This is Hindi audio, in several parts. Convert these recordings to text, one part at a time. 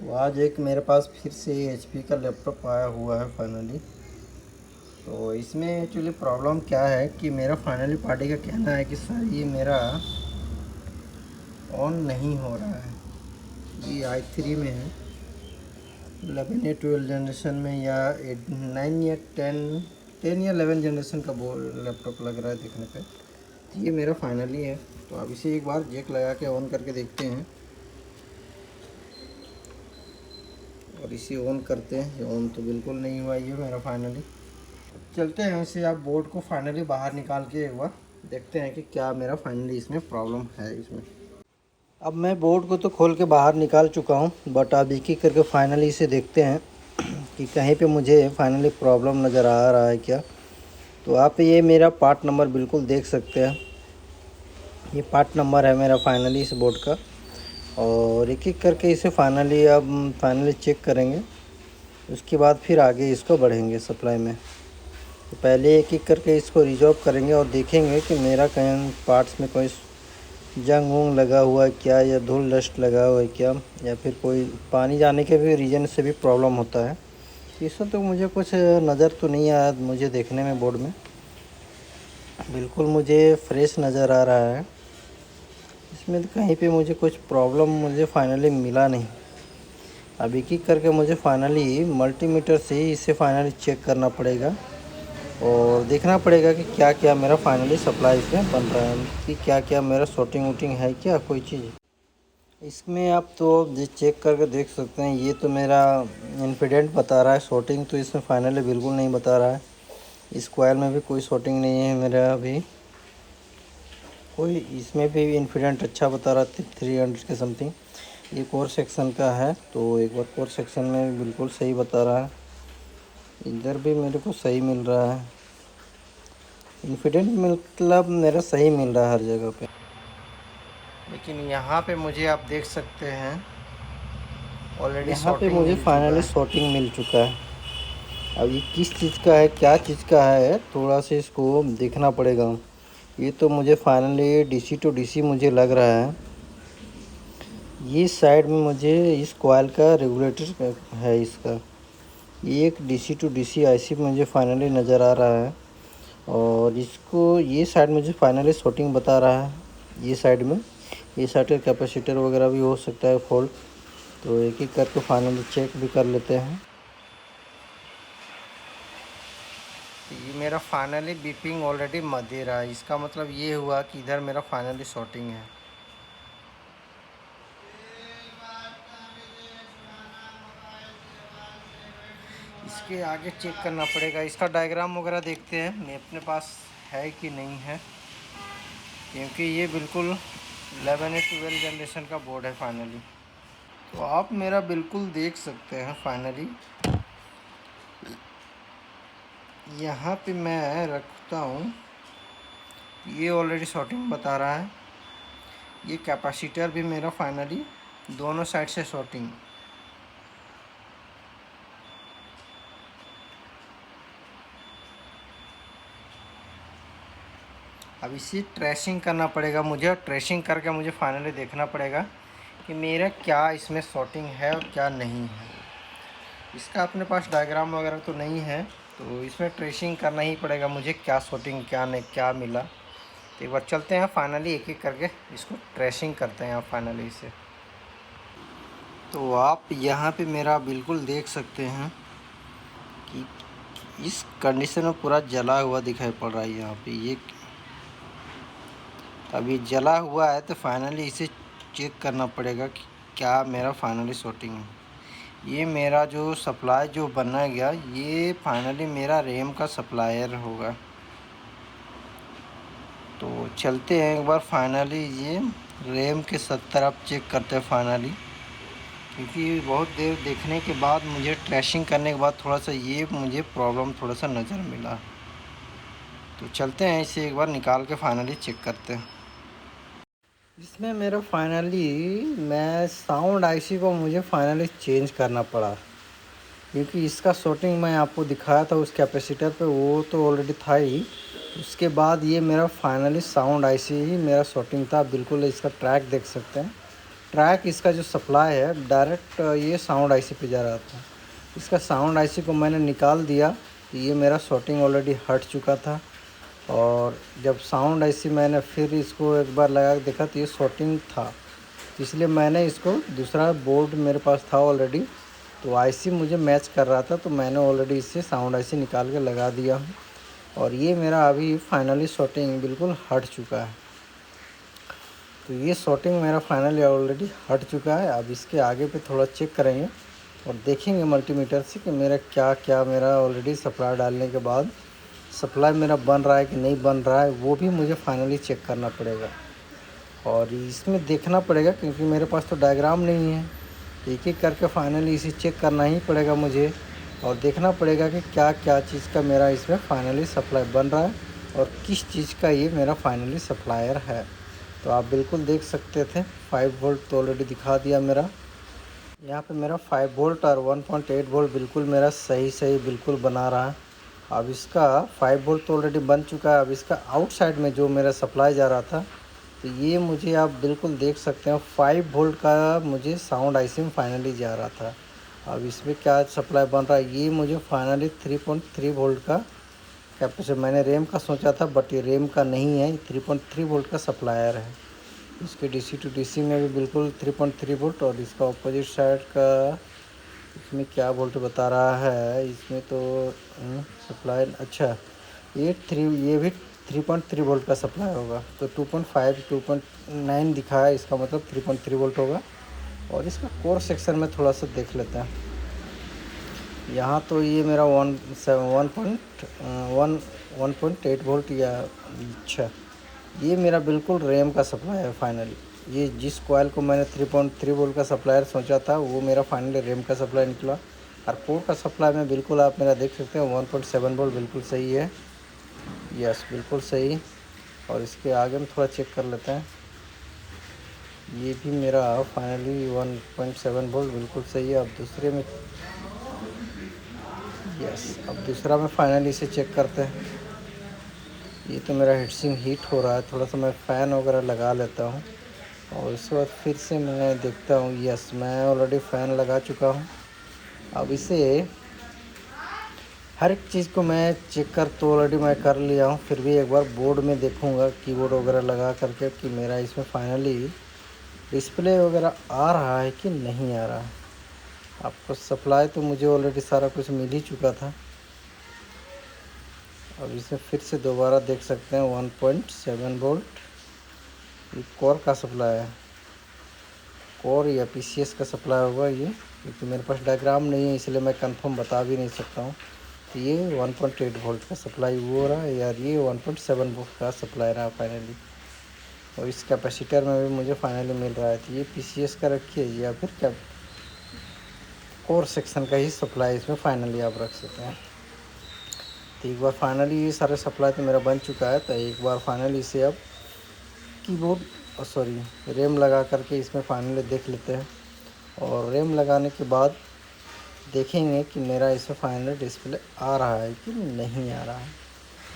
तो आज एक मेरे पास फिर से एचपी का लैपटॉप आया हुआ है फाइनली। तो इसमें एक्चुअली प्रॉब्लम क्या है कि मेरा फाइनली पार्टी का कहना है कि सर ये मेरा ऑन नहीं हो रहा है। ये i3 में है, 11 या 12 जनरेशन में, या 9 या 10 या 11 जनरेशन का बोर्ड लैपटॉप लग रहा है देखने पे। तो ये मेरा फाइनली है। तो अब इसे एक बार जैक लगा के ऑन करके देखते हैं और इसे ऑन करते हैं। ये ऑन तो बिल्कुल नहीं हुआ ये मेरा फाइनली। चलते हैं इसे आप बोर्ड को फाइनली बाहर निकाल के एक बार देखते हैं कि क्या मेरा फाइनली इसमें प्रॉब्लम है इसमें। अब मैं बोर्ड को तो खोल के बाहर निकाल चुका हूँ, बट अब एक एक करके फाइनली इसे देखते हैं कि कहीं पे मुझे फाइनली प्रॉब्लम नज़र आ रहा है क्या। तो आप ये मेरा पार्ट नंबर बिल्कुल देख सकते हैं। ये पार्ट नंबर है मेरा फाइनली इस बोर्ड का। और एक एक करके इसे फाइनली चेक करेंगे, उसके बाद फिर आगे इसको बढ़ेंगे सप्लाई में। तो पहले एक एक करके इसको रिजॉल्व करेंगे और देखेंगे कि मेरा कहीं पार्ट्स में कोई जंग वंग लगा हुआ है क्या, या धूल डस्ट लगा हुआ है क्या, या फिर कोई पानी जाने के भी रीजन से भी प्रॉब्लम होता है। इसमें तो मुझे कुछ नज़र तो नहीं आया मुझे देखने में। बोर्ड में बिल्कुल मुझे फ्रेश नज़र आ रहा है। इसमें तो कहीं पे मुझे कुछ प्रॉब्लम मुझे फाइनली मिला नहीं। अब एक एक करके मुझे फाइनली मल्टीमीटर से ही इसे फाइनली चेक करना पड़ेगा और देखना पड़ेगा कि क्या क्या मेरा फाइनली सप्लाई इसमें बन रहा है, कि क्या क्या मेरा शॉर्टिंग वोटिंग है क्या कोई चीज़ इसमें। आप तो ये चेक करके देख सकते हैं। ये तो मेरा इन्फिडेंट बता रहा है, शॉर्टिंग तो इसमें फाइनली बिल्कुल नहीं बता रहा है। इस कोयल में भी कोई शॉर्टिंग नहीं है मेरा अभी कोई। इसमें भी इन्फिडेंट अच्छा बता रहा है 300 के समथिंग। ये कोर सेक्शन का है, तो एक बार कोर सेक्शन में बिल्कुल सही बता रहा है। इधर भी मेरे को सही मिल रहा है, इन्फिडेंट मतलब मेरा सही मिल रहा है हर जगह पे। लेकिन यहाँ पे मुझे आप देख सकते हैं ऑलरेडी यहाँ पे शॉर्टिंग मुझे मिल चुका फाइनली है। शॉर्टिंग मिल चुका है। अब ये किस चीज़ का है, क्या चीज़ का है, थोड़ा सा इसको देखना पड़ेगा। ये तो मुझे फाइनली डीसी टू डीसी मुझे लग रहा है। ये साइड में मुझे इस कॉइल का रेगुलेटर है इसका। ये एक डीसी टू डीसी आईसी मुझे फाइनली नज़र आ रहा है। और इसको ये साइड मुझे फाइनली शॉर्टिंग बता रहा है। ये साइड का कैपेसिटर वगैरह भी हो सकता है फॉल्ट। तो एक एक करके फाइनली चेक भी कर लेते हैं। ये मेरा फाइनली बीपिंग ऑलरेडी दे रहा है। इसका मतलब ये हुआ कि इधर मेरा फाइनली शॉर्टिंग है। इसके आगे चेक करना पड़ेगा। इसका डायग्राम वगैरह देखते हैं मैं अपने पास है कि नहीं है, क्योंकि ये बिल्कुल 11 या 12 जनरेशन का बोर्ड है फाइनली। तो आप मेरा बिल्कुल देख सकते हैं फाइनली। यहाँ पे मैं रखता हूँ, ये ऑलरेडी शॉर्टिंग बता रहा है। ये कैपेसिटर भी मेरा फाइनली दोनों साइड से शॉर्टिंग। अब इसे ट्रेसिंग करना पड़ेगा मुझे। ट्रेसिंग करके मुझे फाइनली देखना पड़ेगा कि मेरा क्या इसमें शॉर्टिंग है और क्या नहीं है। इसका अपने पास डायग्राम वगैरह तो नहीं है, तो इसमें ट्रेसिंग करना ही पड़ेगा मुझे, क्या शॉर्टिंग क्या नहीं क्या मिला। तो एक बार चलते हैं फाइनली एक एक करके इसको ट्रेसिंग करते हैं आप फाइनली इसे। तो आप यहाँ पे मेरा बिल्कुल देख सकते हैं कि इस कंडीशन में पूरा जला हुआ दिखाई पड़ रहा है यहाँ पे। ये अभी जला हुआ है, तो फाइनली इसे चेक करना पड़ेगा कि क्या मेरा फाइनली शॉर्टिंग है। ये मेरा जो सप्लाई जो बना गया, ये फाइनली मेरा रैम का सप्लायर होगा। तो चलते हैं एक बार फाइनली ये रैम के सब तरफ चेक करते हैं फाइनली, क्योंकि बहुत देर देखने के बाद मुझे ट्रेसिंग करने के बाद थोड़ा सा ये मुझे प्रॉब्लम थोड़ा सा नज़र मिला। तो चलते हैं इसे एक बार निकाल के फाइनली चेक करते हैं। इसमें मेरा फाइनली मैं साउंड आईसी को मुझे फाइनली चेंज करना पड़ा, क्योंकि इसका शॉर्टिंग मैं आपको दिखाया था उस कैपेसिटर पे, वो तो ऑलरेडी था ही। उसके बाद ये मेरा फाइनली साउंड आईसी ही मेरा शॉर्टिंग था। बिल्कुल इसका ट्रैक देख सकते हैं, ट्रैक इसका जो सप्लाई है डायरेक्ट ये साउंड आईसी पे जा रहा था। इसका साउंड आईसी को मैंने निकाल दिया तो ये मेरा शॉर्टिंग ऑलरेडी हट चुका था। और जब साउंड आईसी मैंने फिर इसको एक बार लगा के देखा तो ये शॉर्टिंग था, इसलिए मैंने इसको दूसरा बोर्ड मेरे पास था ऑलरेडी, तो आईसी मुझे मैच कर रहा था, तो मैंने ऑलरेडी इससे साउंड आईसी निकाल के लगा दिया हूँ। और ये मेरा अभी फाइनली शॉर्टिंग बिल्कुल हट चुका है। तो ये शॉर्टिंग मेरा फाइनली ऑलरेडी हट चुका है। अब इसके आगे पे थोड़ा चेक करेंगे और देखेंगे मल्टीमीटर से कि मेरा क्या मेरा ऑलरेडी सप्लाई डालने के बाद सप्लाई मेरा बन रहा है कि नहीं बन रहा है, वो भी मुझे फाइनली चेक करना पड़ेगा। और इसमें देखना पड़ेगा क्योंकि मेरे पास तो डायग्राम नहीं है, एक एक करके फाइनली इसे चेक करना ही पड़ेगा मुझे। और देखना पड़ेगा कि क्या चीज़ का मेरा इसमें फाइनली सप्लाई बन रहा है और किस चीज़ का ये मेरा फाइनली सप्लायर है। तो आप बिल्कुल देख सकते थे 5 वोल्ट तो ऑलरेडी दिखा दिया मेरा। यहाँ पे मेरा 5 वोल्ट और 1.8 वोल्ट बिल्कुल मेरा सही बिल्कुल बना रहा है। अब इसका 5 वोल्ट तो ऑलरेडी बन चुका है। अब इसका आउटसाइड में जो मेरा सप्लाई जा रहा था, तो ये मुझे आप बिल्कुल देख सकते हैं 5 वोल्ट का मुझे साउंड आईसी में फाइनली जा रहा था। अब इसमें क्या सप्लाई बन रहा है, ये मुझे फाइनली 3.3 वोल्ट का कैपेसिटर, मैंने रैम का सोचा था बट ये रैम का नहीं है, 3.3 वोल्ट का सप्लायर है। इसके डीसी टू डीसी में भी बिल्कुल 3.3 वोल्ट। और इसका अपोजिट साइड का इसमें क्या वोल्ट बता रहा है, इसमें तो सप्लाई अच्छा ये भी 3.3 वोल्ट का सप्लाई होगा। तो 2.5 2.9 दिखा है, इसका मतलब 3.3 वोल्ट होगा। और इसका कोर सेक्शन में थोड़ा सा देख लेते हैं। यहाँ तो ये मेरा 1.8 वोल्ट या अच्छा, ये मेरा बिल्कुल रैम का सप्लाई है फाइनली। ये जिस कॉइल को मैंने 3.3 वोल्ट का सप्लायर सोचा था वो मेरा फाइनली रैम का सप्लाई निकला। और कोर का सप्लाई में बिल्कुल आप मेरा देख सकते हैं 1.7 वोल्ट बिल्कुल सही है। यस बिल्कुल सही। और इसके आगे में थोड़ा चेक कर लेते हैं, ये भी मेरा फाइनली 1.7 वोल्ट बिल्कुल सही है। अब दूसरे में अब दूसरा में फाइनली इसे चेक करते हैं। ये तो मेरा हीटसिंग हीट हो रहा है, थोड़ा सा मैं फ़ैन वगैरह लगा लेता हूँ और उसके बाद फिर से मैं देखता हूँ। यस मैं ऑलरेडी फ़ैन लगा चुका हूँ। अब इसे हर एक चीज़ को मैं चेक कर तो ऑलरेडी मैं कर लिया हूँ, फिर भी एक बार बोर्ड में देखूँगा कीबोर्ड वगैरह लगा करके कि मेरा इसमें फाइनली डिस्प्ले वगैरह आ रहा है कि नहीं आ रहा है। आपको सप्लाई तो मुझे ऑलरेडी सारा कुछ मिल ही चुका था। अब इसे फिर से दोबारा देख सकते हैं 1.7 वोल्ट, ये कोर का सप्लाई है, कोर या पीसीएस का सप्लाई होगा ये, क्योंकि मेरे पास डायग्राम नहीं है इसलिए मैं कंफर्म बता भी नहीं सकता हूँ। तो ये 1.8 वोल्ट का सप्लाई हो रहा है यार, ये 1.7 वोल्ट का सप्लाई रहा फाइनली। और इस कैपेसिटर में भी मुझे फाइनली मिल रहा है। तो ये पीसीएस का रखिए या फिर क्या कोर सेक्शन का ही सप्लाई इसमें फाइनली आप रख सकते हैं। तो एक बार फाइनली ये सारे सप्लाई तो मेरा बन चुका है। तो एक बार फाइनली इसे अब कीबोर्ड रैम लगा करके इसमें फाइनली देख लेते हैं। और रैम लगाने के बाद देखेंगे कि मेरा इसमें फाइनली डिस्प्ले आ रहा है कि नहीं आ रहा है।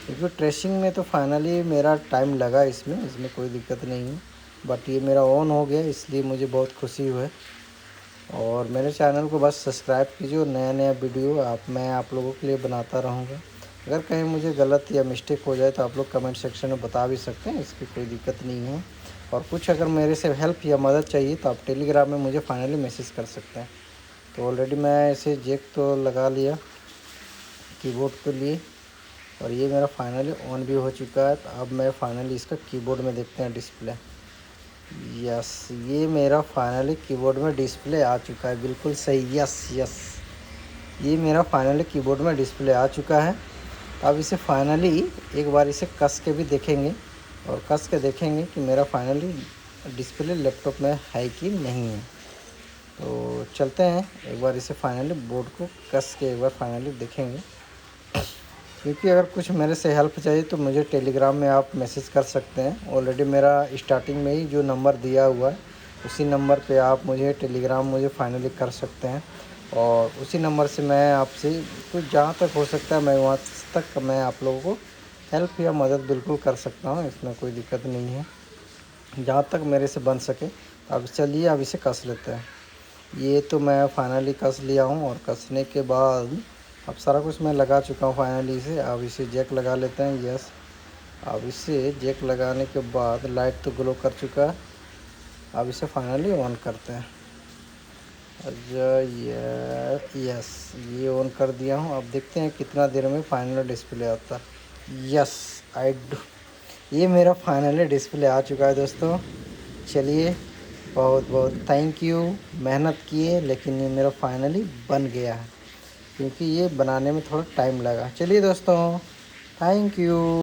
क्योंकि ट्रेसिंग में तो फाइनली मेरा टाइम लगा, इसमें कोई दिक्कत नहीं है, बट ये मेरा ऑन हो गया इसलिए मुझे बहुत खुशी हुई। और मेरे चैनल को बस सब्सक्राइब कीजिए और नया वीडियो मैं आप लोगों के लिए बनाता रहूँगा। अगर कहीं मुझे गलत या मिस्टेक हो जाए तो आप लोग कमेंट सेक्शन में बता भी सकते हैं, इसकी कोई दिक्कत नहीं है। और कुछ अगर मेरे से हेल्प या मदद चाहिए तो आप टेलीग्राम में मुझे फाइनली मैसेज कर सकते हैं। तो ऑलरेडी मैं इसे जैक तो लगा लिया कीबोर्ड के लिए और ये मेरा फाइनली ऑन भी हो चुका है। तो अब मैं फाइनली इसका कीबोर्ड में देखते हैं डिस्प्ले। यस ये मेरा फाइनली कीबोर्ड में डिस्प्ले आ चुका है, बिल्कुल सही। यस ये मेरा फाइनली कीबोर्ड में डिस्प्ले आ चुका है। अब इसे फाइनली एक बार इसे कस के भी देखेंगे और कस के देखेंगे कि मेरा फाइनली डिस्प्ले लैपटॉप में है कि नहीं है। तो चलते हैं एक बार इसे फाइनली बोर्ड को कस के एक बार फाइनली देखेंगे। क्योंकि अगर कुछ मेरे से हेल्प चाहिए तो मुझे टेलीग्राम में आप मैसेज कर सकते हैं। ऑलरेडी मेरा स्टार्टिंग में ही जो नंबर दिया हुआ है उसी नंबर पे आप मुझे टेलीग्राम मुझे फाइनली कर सकते हैं। और उसी नंबर से मैं आपसे कुछ जहाँ तक हो सकता है मैं वहाँ तक मैं आप लोगों को हेल्प या मदद बिल्कुल कर सकता हूँ, इसमें कोई दिक्कत नहीं है। जहाँ तक मेरे से बन सके अब चलिए अब इसे कस लेते हैं। ये तो मैं फाइनली कस लिया हूँ और कसने के बाद अब सारा कुछ मैं लगा चुका हूँ फाइनली इसे। अब इसे जैक लगा लेते हैं। यस, अब इसे जैक लगाने के बाद लाइट तो ग्लो कर चुका है। अब इसे फाइनली ऑन करते हैं। यस, ये ऑन कर दिया हूँ। अब देखते हैं कितना देर में फाइनल डिस्प्ले आता है। यस, आई डू, ये मेरा फाइनली डिस्प्ले आ चुका है दोस्तों। चलिए, बहुत बहुत थैंक यू। मेहनत किए लेकिन ये मेरा फाइनली बन गया है, क्योंकि ये बनाने में थोड़ा टाइम लगा। चलिए दोस्तों, थैंक यू।